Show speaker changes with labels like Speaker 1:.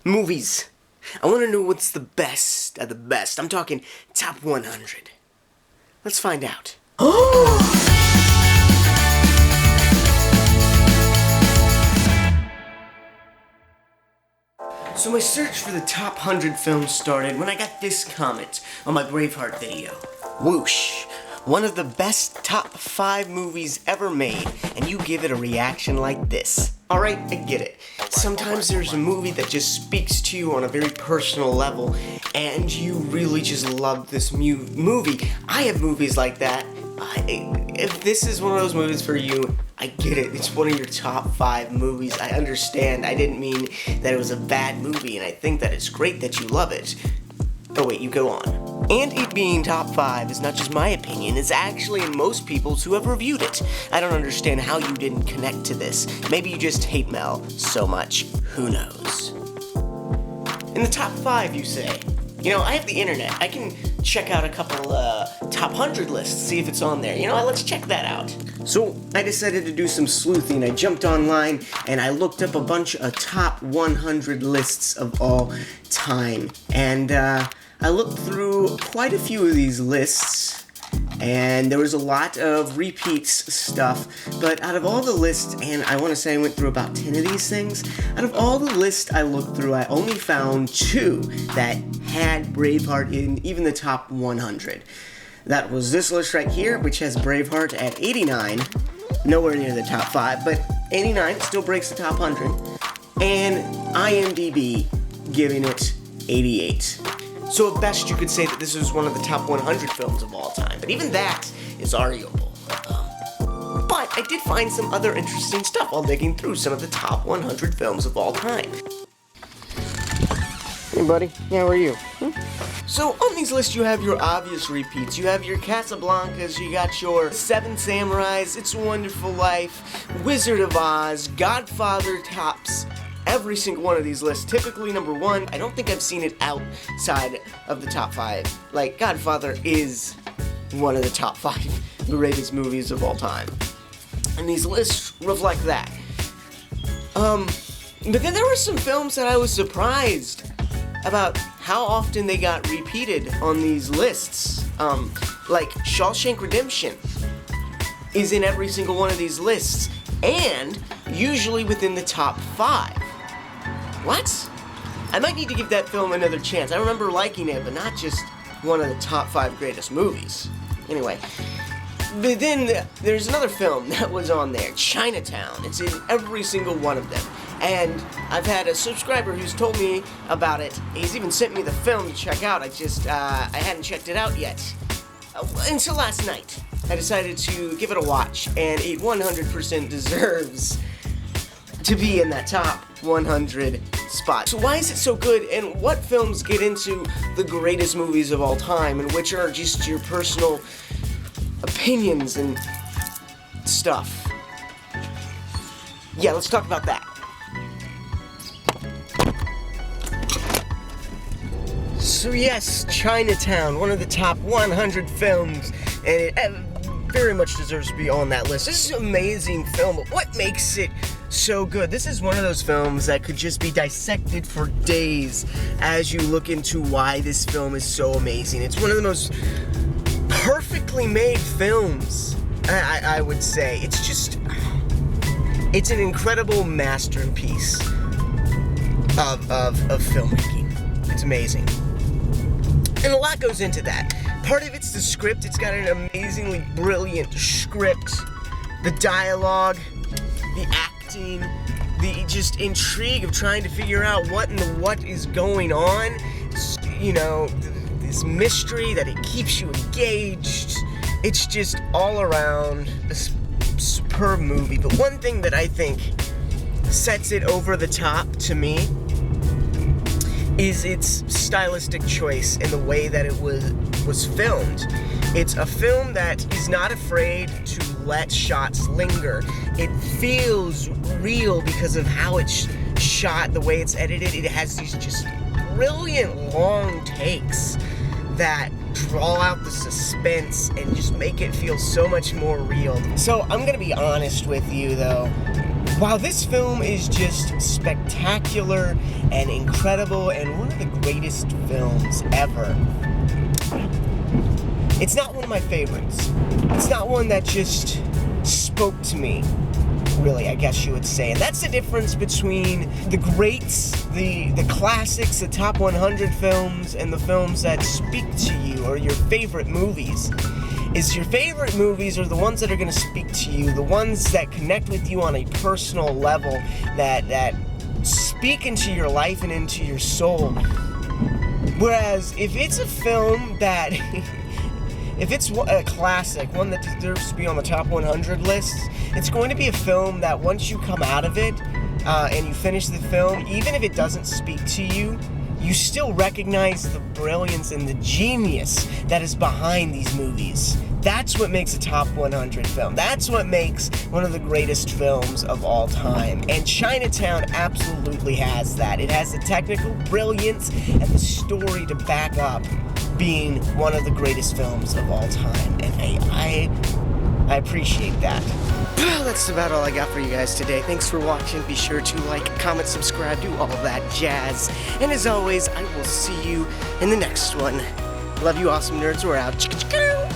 Speaker 1: Movies. I want to know what's the best of the best. I'm talking top 100. Let's find out. So my search for the top 100 films started when I got this comment on my Braveheart video. Whoosh. One of the best top 5 movies ever made, and you give it a reaction like this. Alright, I get it. Sometimes there's a movie that just speaks to you on a very personal level, and you really just love this movie. I have movies like that. If this is one of those movies for you, I get it. It's one of your top 5 movies. I understand. I didn't mean that it was a bad movie, and I think that it's great that you love it. Oh wait, you go on. And it being top 5 is not just my opinion, it's actually in most people's who have reviewed it. I don't understand how you didn't connect to this. Maybe you just hate Mel so much. Who knows? In the top 5, you say. You know, I have the internet. I can check out a couple top 100 lists, see if it's on there. You know, let's check that out. So I decided to do some sleuthing. I jumped online and I looked up a bunch of top 100 lists of all time. And I looked through quite a few of these lists, and there was a lot of repeats stuff, but out of all the lists, and I want to say I went through about 10 of these things, out of all the lists I looked through, I only found 2 that had Braveheart in even the top 100. That was this list right here, which has Braveheart at 89, nowhere near the top 5, but 89 still breaks the top 100, and IMDb giving it 88. So at best you could say that this is one of the top 100 films of all time, but even that is arguable. But I did find some other interesting stuff while digging through some of the top 100 films of all time. Hey buddy, how are you? So on these lists you have your obvious repeats. You have your Casablancas, you got your Seven Samurais, It's a Wonderful Life, Wizard of Oz, Godfather tops every single one of these lists. Typically number 1. I don't think I've seen it outside of the top 5. Like, Godfather is one of the top 5 greatest movies of all time. And these lists reflect that. But then there were some films that I was surprised about how often they got repeated on these lists. Like Shawshank Redemption is in every single one of these lists, and usually within the top 5. What? I might need to give that film another chance. I remember liking it, but not just one of the top 5 greatest movies. Anyway, but then there's another film that was on there, Chinatown. It's in every single one of them. And I've had a subscriber who's told me about it. He's even sent me the film to check out. I hadn't checked it out yet. Until last night. I decided to give it a watch, and it 100% deserves to be in that top 100 spot. So why is it so good, and what films get into the greatest movies of all time, and which are just your personal opinions and stuff? Yeah, let's talk about that. So yes, Chinatown, one of the top 100 films, and it very much deserves to be on that list. This is an amazing film, but what makes it so good? This is one of those films that could just be dissected for days as you look into why this film is so amazing. It's one of the most perfectly made films, I would say. It's an incredible masterpiece of filmmaking. It's amazing. And a lot goes into that. Part of it's the script. It's got an amazingly brilliant script. The dialogue, the acting, the just intrigue of trying to figure out what is going on. You know, this mystery that it keeps you engaged. It's just all around a superb movie. But one thing that I think sets it over the top to me is its stylistic choice and the way that it was filmed. It's a film that is not afraid to let shots linger. It feels real because of how it's shot, the way it's edited. It has these just brilliant long takes that draw out the suspense and just make it feel so much more real. So I'm gonna be honest with you though. While this film is just spectacular and incredible and one of the greatest films ever, it's not one of my favorites. It's not one that just spoke to me, really, I guess you would say. And that's the difference between the greats, the classics, the top 100 films, and the films that speak to you, or your favorite movies. Is your favorite movies are the ones that are going to speak to you, the ones that connect with you on a personal level, that speak into your life and into your soul. Whereas if it's a film that if it's a classic, one that deserves to be on the top 100 lists, it's going to be a film that once you come out of it and you finish the film, even if it doesn't speak to you, you still recognize the brilliance and the genius that is behind these movies. That's what makes a top 100 film. That's what makes one of the greatest films of all time. And Chinatown absolutely has that. It has the technical brilliance and the story to back up being one of the greatest films of all time. And I appreciate that. Well, that's about all I got for you guys today. Thanks for watching. Be sure to like, comment, subscribe, do all of that jazz. And as always, I will see you in the next one. Love you, awesome nerds. We're out.